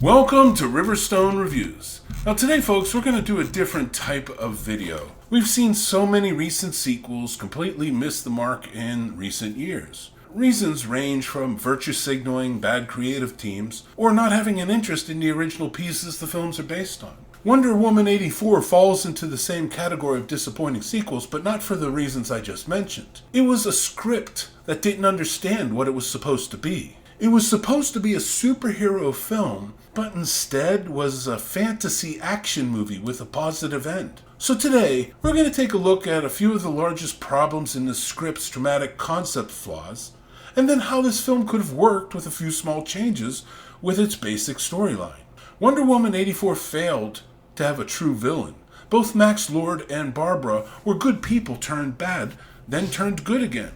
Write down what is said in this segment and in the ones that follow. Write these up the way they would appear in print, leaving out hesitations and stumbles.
Welcome to Riverstone Reviews. Now today folks, we're going to do a different type of video. We've seen so many recent sequels completely miss the mark in recent years. Reasons range from virtue signaling, bad creative teams, or not having an interest in the original pieces the films are based on. Wonder Woman 84 falls into the same category of disappointing sequels, but not for the reasons I just mentioned. It was a script that didn't understand what it was supposed to be. It was supposed to be a superhero film, but instead was a fantasy action movie with a positive end. So today, we're going to take a look at a few of the largest problems in the script's dramatic concept flaws, and then how this film could have worked with a few small changes with its basic storyline. Wonder Woman 84 failed to have a true villain. Both Max Lord and Barbara were good people turned bad, then turned good again.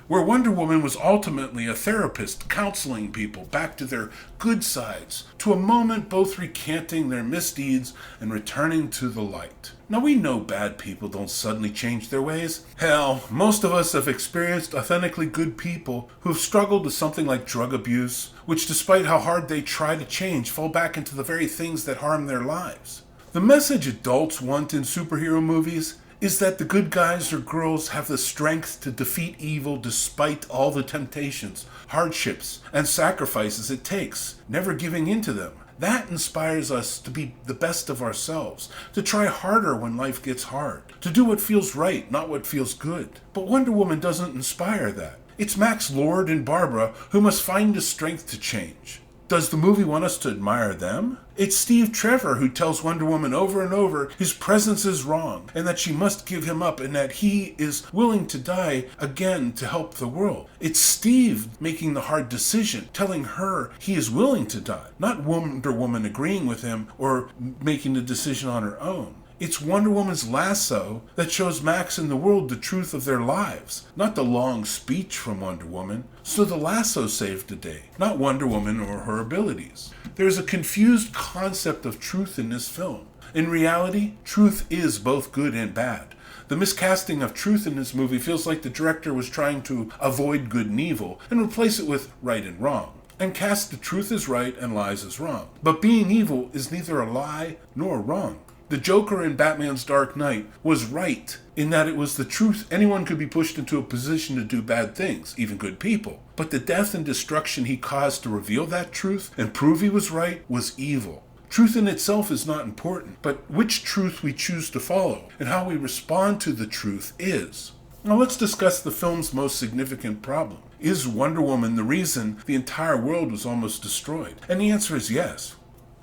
Where Wonder Woman was ultimately a therapist counseling people back to their good sides, to a moment both recanting their misdeeds and returning to the light. Now we know bad people don't suddenly change their ways. Hell, most of us have experienced authentically good people who have struggled with something like drug abuse, which despite how hard they try to change, fall back into the very things that harm their lives. The message adults want in superhero movies is that the good guys or girls have the strength to defeat evil despite all the temptations, hardships, and sacrifices it takes, never giving in to them. That inspires us to be the best of ourselves, to try harder when life gets hard, to do what feels right, not what feels good. But Wonder Woman doesn't inspire that. It's Max Lord and Barbara who must find the strength to change. Does the movie want us to admire them? It's Steve Trevor who tells Wonder Woman over and over his presence is wrong and that she must give him up and that he is willing to die again to help the world. It's Steve making the hard decision, telling her he is willing to die, not Wonder Woman agreeing with him or making the decision on her own. It's Wonder Woman's lasso that shows Max and the world the truth of their lives, not the long speech from Wonder Woman. So the lasso saved the day, not Wonder Woman or her abilities. There's a confused concept of truth in this film. In reality, truth is both good and bad. The miscasting of truth in this movie feels like the director was trying to avoid good and evil and replace it with right and wrong, and cast the truth as right and lies as wrong. But being evil is neither a lie nor wrong. The Joker in Batman's Dark Knight was right in that it was the truth anyone could be pushed into a position to do bad things, even good people. But the death and destruction he caused to reveal that truth and prove he was right was evil. Truth in itself is not important, but which truth we choose to follow and how we respond to the truth is. Now let's discuss the film's most significant problem. Is Wonder Woman the reason the entire world was almost destroyed? And the answer is yes.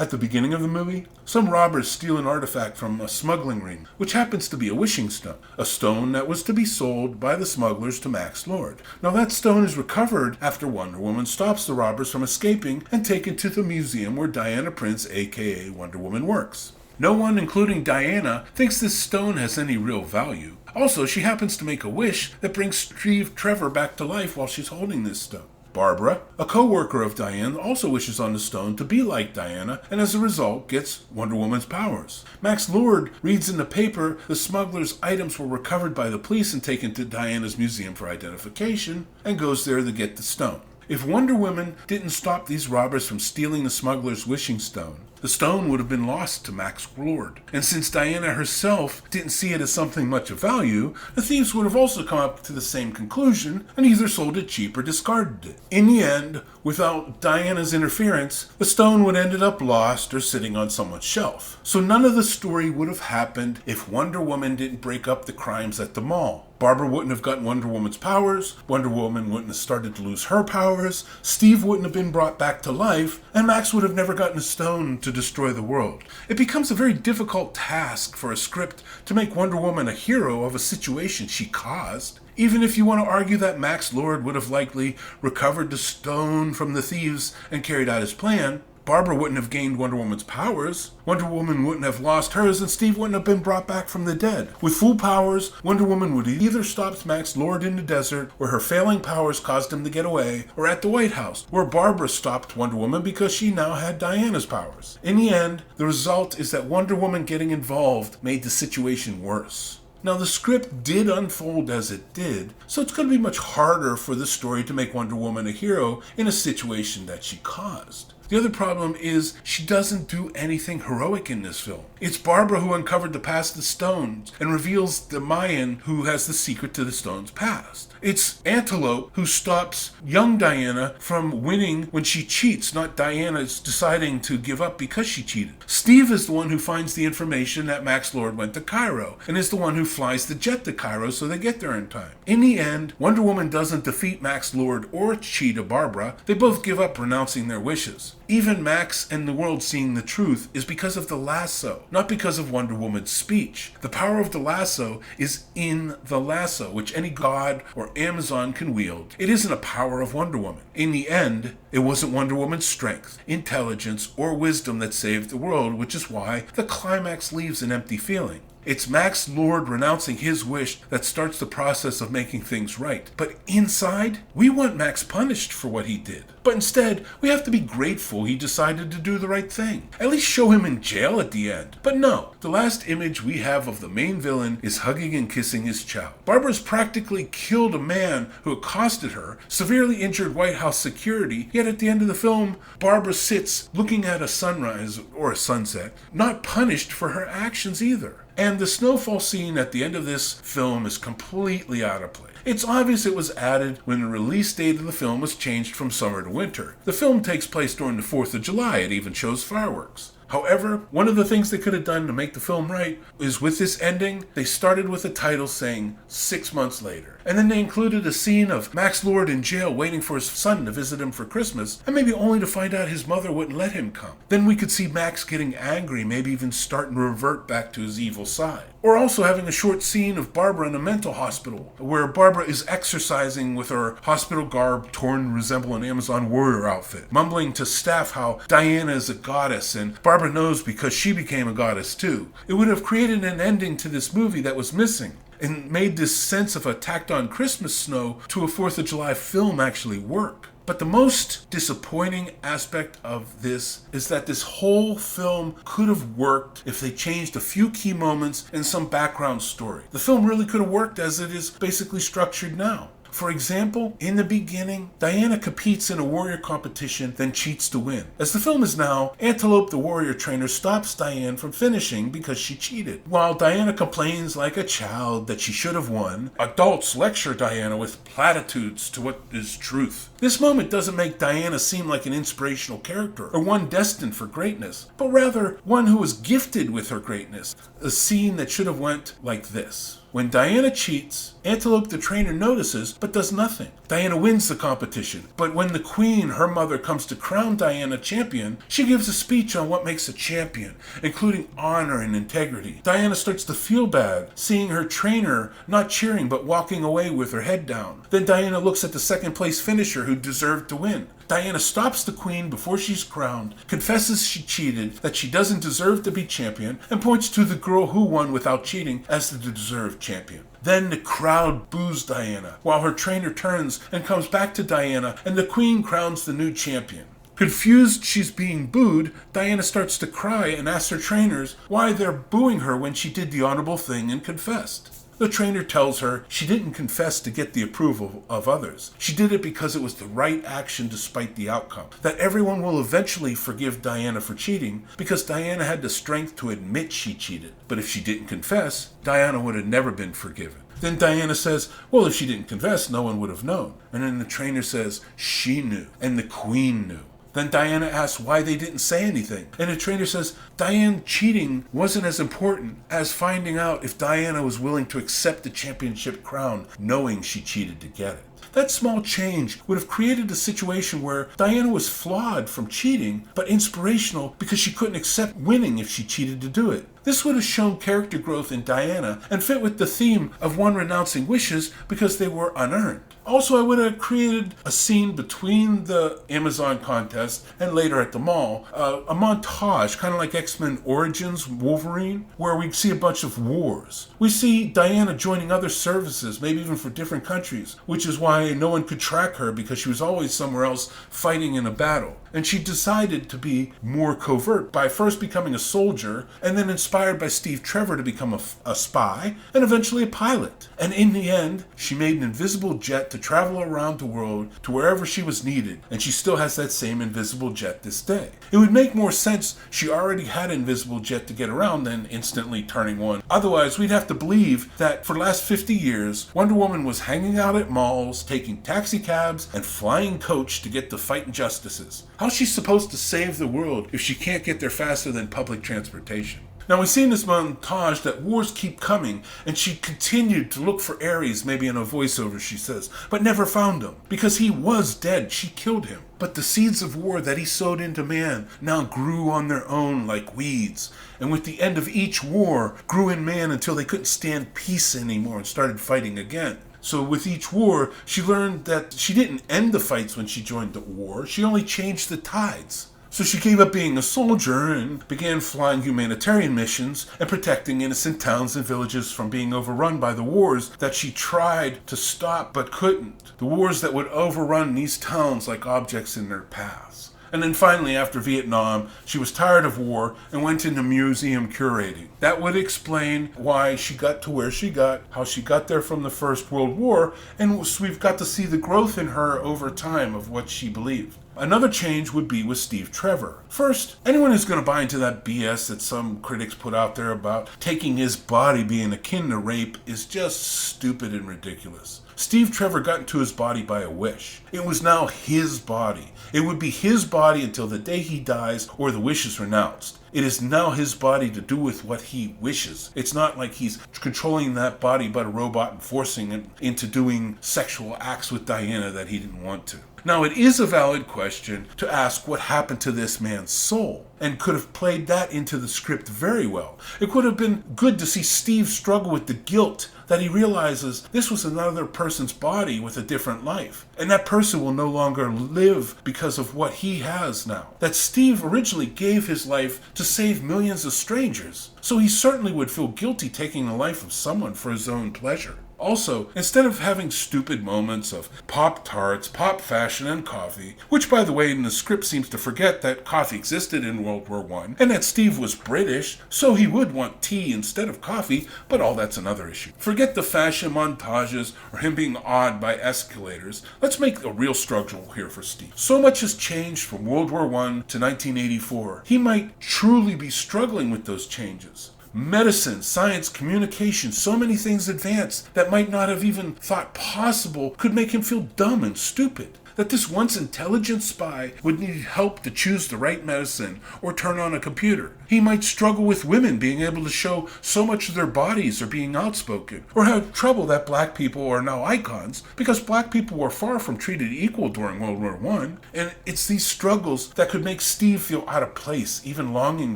At the beginning of the movie, some robbers steal an artifact from a smuggling ring, which happens to be a wishing stone, a stone that was to be sold by the smugglers to Max Lord. Now that stone is recovered after Wonder Woman stops the robbers from escaping and taken to the museum where Diana Prince, aka Wonder Woman, works. No one, including Diana, thinks this stone has any real value. Also, she happens to make a wish that brings Steve Trevor back to life while she's holding this stone. Barbara, a co-worker of Diane, also wishes on the stone to be like Diana, and as a result gets Wonder Woman's powers. Max Lord reads in the paper the smugglers' items were recovered by the police and taken to Diana's museum for identification, and goes there to get the stone. If Wonder Woman didn't stop these robbers from stealing the smuggler's wishing stone, the stone would have been lost to Max Lord. And since Diana herself didn't see it as something much of value, the thieves would have also come up to the same conclusion and either sold it cheap or discarded it. In the end, without Diana's interference, the stone would have ended up lost or sitting on someone's shelf. So none of the story would have happened if Wonder Woman didn't break up the crimes at the mall. Barbara wouldn't have gotten Wonder Woman's powers, Wonder Woman wouldn't have started to lose her powers, Steve wouldn't have been brought back to life, and Max would have never gotten a stone to destroy the world. It becomes a very difficult task for a script to make Wonder Woman a hero of a situation she caused. Even if you want to argue that Max Lord would have likely recovered the stone from the thieves and carried out his plan, Barbara wouldn't have gained Wonder Woman's powers, Wonder Woman wouldn't have lost hers, and Steve wouldn't have been brought back from the dead. With full powers, Wonder Woman would either stop Max Lord in the desert, where her failing powers caused him to get away, or at the White House, where Barbara stopped Wonder Woman because she now had Diana's powers. In the end, the result is that Wonder Woman getting involved made the situation worse. Now, the script did unfold as it did, so it's going to be much harder for the story to make Wonder Woman a hero in a situation that she caused. The other problem is she doesn't do anything heroic in this film. It's Barbara who uncovered the past of the stones and reveals the Mayan who has the secret to the stones' past. It's Antelope who stops young Diana from winning when she cheats, not Diana's deciding to give up because she cheated. Steve is the one who finds the information that Max Lord went to Cairo and is the one who flies the jet to Cairo so they get there in time. In the end, Wonder Woman doesn't defeat Max Lord or Cheetah Barbara. They both give up renouncing their wishes. Even Max and the world seeing the truth is because of the lasso, not because of Wonder Woman's speech. The power of the lasso is in the lasso, which any god or Amazon can wield. It isn't a power of Wonder Woman. In the end, it wasn't Wonder Woman's strength, intelligence, or wisdom that saved the world, which is why the climax leaves an empty feeling. It's Max Lord renouncing his wish that starts the process of making things right. But inside, we want Max punished for what he did. But instead, we have to be grateful he decided to do the right thing. At least show him in jail at the end. But no, the last image we have of the main villain is hugging and kissing his chow. Barbara's practically killed a man who accosted her, severely injured White House security, yet at the end of the film, Barbara sits looking at a sunrise or a sunset, not punished for her actions either. And the snowfall scene at the end of this film is completely out of place. It's obvious it was added when the release date of the film was changed from summer to winter. The film takes place during the 4th of July. It even shows fireworks. However, one of the things they could have done to make the film right is with this ending, they started with a title saying 6 months later. And then they included a scene of Max Lord in jail waiting for his son to visit him for Christmas, and maybe only to find out his mother wouldn't let him come. Then we could see Max getting angry, maybe even starting to revert back to his evil side. Or also having a short scene of Barbara in a mental hospital, where Barbara is exercising with her hospital garb torn to resemble an Amazon warrior outfit, mumbling to staff how Diana is a goddess and Barbara knows because she became a goddess too. It would have created an ending to this movie that was missing, and made this sense of a tacked-on Christmas snow to a 4th of July film actually work. But the most disappointing aspect of this is that this whole film could have worked if they changed a few key moments and some background story. The film really could have worked as it is basically structured now. For example, in the beginning, Diana competes in a warrior competition, then cheats to win. As the film is now, Antelope the warrior trainer stops Diane from finishing because she cheated. While Diana complains like a child that she should have won, adults lecture Diana with platitudes to what is truth. This moment doesn't make Diana seem like an inspirational character or one destined for greatness, but rather one who was gifted with her greatness. A scene that should have went like this. When Diana cheats, Antelope the trainer notices but does nothing. Diana wins the competition, but when the queen, her mother, comes to crown Diana champion, she gives a speech on what makes a champion, including honor and integrity. Diana starts to feel bad, seeing her trainer not cheering but walking away with her head down. Then Diana looks at the second place finisher who deserved to win. Diana stops the queen before she's crowned, confesses she cheated, that she doesn't deserve to be champion, and points to the girl who won without cheating as the deserved champion. Then the crowd boos Diana, while her trainer turns and comes back to Diana, and the queen crowns the new champion. Confused she's being booed, Diana starts to cry and asks her trainers why they're booing her when she did the honorable thing and confessed. The trainer tells her she didn't confess to get the approval of others. She did it because it was the right action despite the outcome. That everyone will eventually forgive Diana for cheating because Diana had the strength to admit she cheated. But if she didn't confess, Diana would have never been forgiven. Then Diana says, well, if she didn't confess, no one would have known. And then the trainer says, she knew, and the queen knew. Then Diana asks why they didn't say anything. And the trainer says Diane cheating wasn't as important as finding out if Diana was willing to accept the championship crown knowing she cheated to get it. That small change would have created a situation where Diana was flawed from cheating, but inspirational because she couldn't accept winning if she cheated to do it. This would have shown character growth in Diana and fit with the theme of one renouncing wishes because they were unearned. Also, I would have created a scene between the Amazon contest and later at the mall, a montage, kind of like X-Men Origins Wolverine, where we see a bunch of wars. We see Diana joining other services, maybe even for different countries, which is why no one could track her because she was always somewhere else fighting in a battle. And she decided to be more covert by first becoming a soldier and then inspired inspired by Steve Trevor to become a spy and eventually a pilot. And in the end, she made an invisible jet to travel around the world to wherever she was needed, and she still has that same invisible jet this day. It would make more sense she already had an invisible jet to get around than instantly turning one. Otherwise, we'd have to believe that for the last 50 years, Wonder Woman was hanging out at malls, taking taxi cabs, and flying coach to get to fight injustices. How's she supposed to save the world if she can't get there faster than public transportation? Now, we see in this montage that wars keep coming, and she continued to look for Ares, maybe in a voiceover she says, but never found him. Because he was dead, she killed him. But the seeds of war that he sowed into man now grew on their own like weeds, and with the end of each war, grew in man until they couldn't stand peace anymore and started fighting again. So with each war, she learned that she didn't end the fights when she joined the war, she only changed the tides. So she gave up being a soldier and began flying humanitarian missions and protecting innocent towns and villages from being overrun by the wars that she tried to stop but couldn't. The wars that would overrun these towns like objects in their paths. And then finally, after Vietnam, she was tired of war and went into museum curating. That would explain why she got to where she got, how she got there from the First World War, and we've got to see the growth in her over time of what she believed. Another change would be with Steve Trevor. First, anyone who's going to buy into that BS that some critics put out there about taking his body being akin to rape is just stupid and ridiculous. Steve Trevor got into his body by a wish. It was now his body. It would be his body until the day he dies or the wish is renounced. It is now his body to do with what he wishes. It's not like he's controlling that body but a robot and forcing it into doing sexual acts with Diana that he didn't want to. Now, it is a valid question to ask what happened to this man's soul, and could have played that into the script very well. It could have been good to see Steve struggle with the guilt that he realizes this was another person's body with a different life, and that person will no longer live because of what he has now. That Steve originally gave his life to save millions of strangers, so he certainly would feel guilty taking the life of someone for his own pleasure. Also, instead of having stupid moments of Pop-Tarts, pop fashion, and coffee, which by the way in the script seems to forget that coffee existed in World War I, and that Steve was British, so he would want tea instead of coffee, but all that's another issue. Forget the fashion montages or him being awed by escalators. Let's make a real struggle here for Steve. So much has changed from World War I to 1984. He might truly be struggling with those changes. Medicine, science, communication, so many things advanced that might not have even thought possible could make him feel dumb and stupid. That this once intelligent spy would need help to choose the right medicine or turn on a computer. He might struggle with women being able to show so much of their bodies or being outspoken, or have trouble that black people are now icons because black people were far from treated equal during World War I, and it's these struggles that could make Steve feel out of place, even longing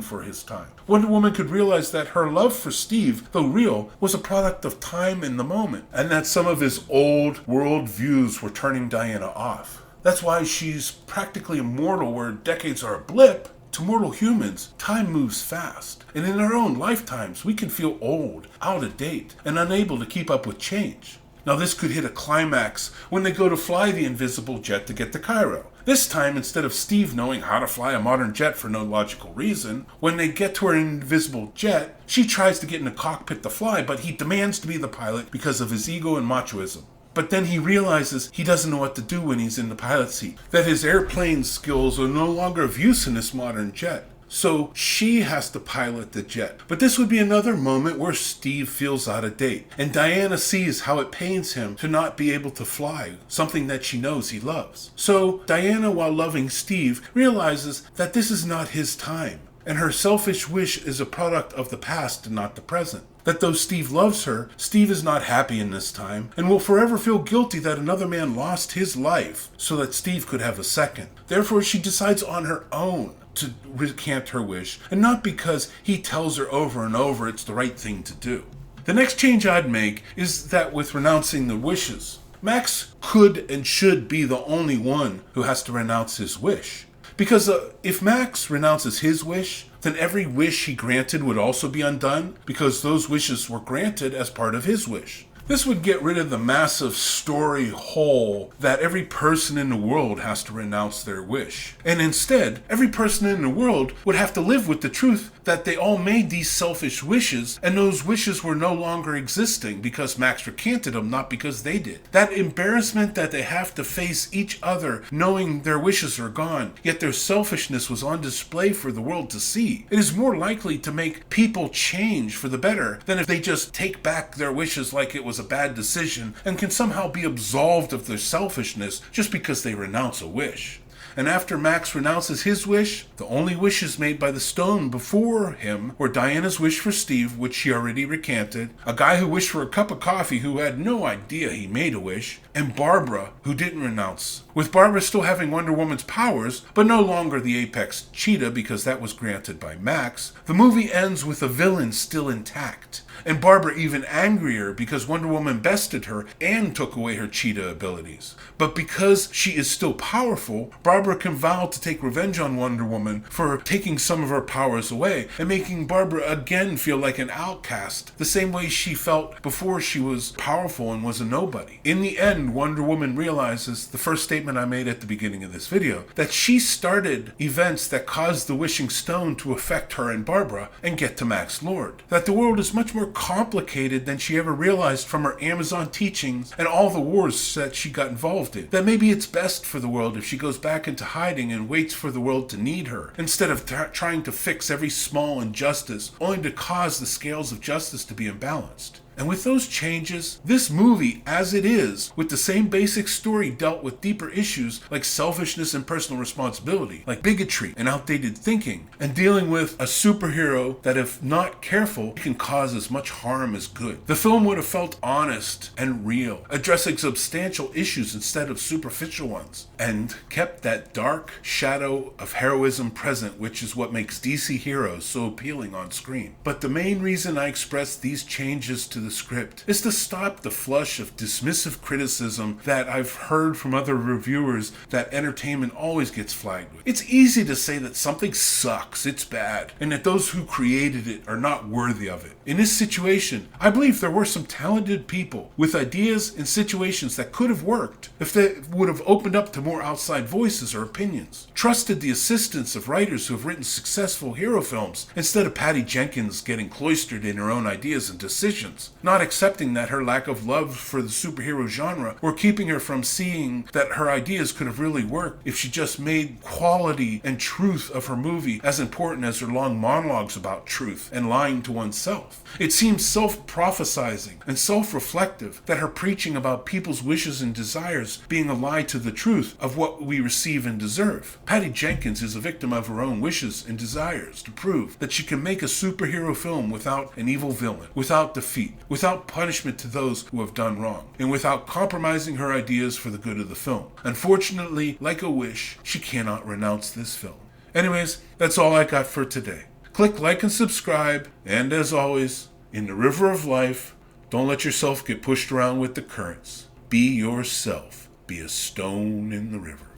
for his time. Wonder Woman could realize that her love for Steve, though real, was a product of time in the moment, and that some of his old world views were turning Diana off. That's why she's practically immortal, where decades are a blip. To mortal humans, time moves fast, and in our own lifetimes, we can feel old, out of date, and unable to keep up with change. Now this could hit a climax when they go to fly the invisible jet to get to Cairo. This time, instead of Steve knowing how to fly a modern jet for no logical reason, when they get to her invisible jet, she tries to get in the cockpit to fly, but he demands to be the pilot because of his ego and machoism. But then he realizes he doesn't know what to do when he's in the pilot seat, that his airplane skills are no longer of use in this modern jet. So she has to pilot the jet. But this would be another moment where Steve feels out of date, and Diana sees how it pains him to not be able to fly, something that she knows he loves. So Diana, while loving Steve, realizes that this is not his time, and her selfish wish is a product of the past and not the present. That though Steve loves her, Steve is not happy in this time, and will forever feel guilty that another man lost his life so that Steve could have a second. Therefore, she decides on her own to recant her wish, and not because he tells her over and over it's the right thing to do. The next change I'd make is that with renouncing the wishes. Max could and should be the only one who has to renounce his wish. Because if Max renounces his wish, then every wish he granted would also be undone, because those wishes were granted as part of his wish. This would get rid of the massive story hole that every person in the world has to renounce their wish. And instead, every person in the world would have to live with the truth that they all made these selfish wishes, and those wishes were no longer existing because Max recanted them, not because they did. That embarrassment that they have to face each other knowing their wishes are gone, yet their selfishness was on display for the world to see. It is more likely to make people change for the better than if they just take back their wishes like it was a bad decision and can somehow be absolved of their selfishness just because they renounce a wish. And after Max renounces his wish, the only wishes made by the stone before him were Diana's wish for Steve, which she already recanted, a guy who wished for a cup of coffee who had no idea he made a wish, and Barbara, who didn't renounce. With Barbara still having Wonder Woman's powers, but no longer the apex cheetah because that was granted by Max, the movie ends with the villain still intact. And Barbara even angrier because Wonder Woman bested her and took away her cheetah abilities. But because she is still powerful, Barbara can vow to take revenge on Wonder Woman for taking some of her powers away and making Barbara again feel like an outcast, the same way she felt before she was powerful and was a nobody. In the end, Wonder Woman realizes, the first statement I made at the beginning of this video, that she started events that caused the wishing stone to affect her and Barbara and get to Max Lord. That the world is much more complicated than she ever realized from her Amazon teachings and all the wars that she got involved in. That maybe it's best for the world if she goes back into hiding and waits for the world to need her, instead of trying to fix every small injustice, only to cause the scales of justice to be imbalanced. And with those changes, this movie, as it is, with the same basic story, dealt with deeper issues like selfishness and personal responsibility, like bigotry and outdated thinking, and dealing with a superhero that, if not careful, can cause as much harm as good. The film would have felt honest and real, addressing substantial issues instead of superficial ones, and kept that dark shadow of heroism present, which is what makes DC heroes so appealing on screen. But the main reason I expressed these changes to the script is to stop the flush of dismissive criticism that I've heard from other reviewers that entertainment always gets flagged with. It's easy to say that something sucks, it's bad, and that those who created it are not worthy of it. In this situation, I believe there were some talented people with ideas and situations that could have worked if they would have opened up to more outside voices or opinions, trusted the assistance of writers who have written successful hero films instead of Patty Jenkins getting cloistered in her own ideas and decisions, not accepting that her lack of love for the superhero genre were keeping her from seeing that her ideas could have really worked if she just made quality and truth of her movie as important as her long monologues about truth and lying to oneself. It seems self-prophesizing and self-reflective that her preaching about people's wishes and desires being a lie to the truth of what we receive and deserve. Patty Jenkins is a victim of her own wishes and desires to prove that she can make a superhero film without an evil villain, without defeat, without punishment to those who have done wrong, and without compromising her ideas for the good of the film. Unfortunately, like a wish, she cannot renounce this film. Anyways, that's all I got for today. Click like and subscribe, and as always, in the river of life, don't let yourself get pushed around with the currents. Be yourself. Be a stone in the river.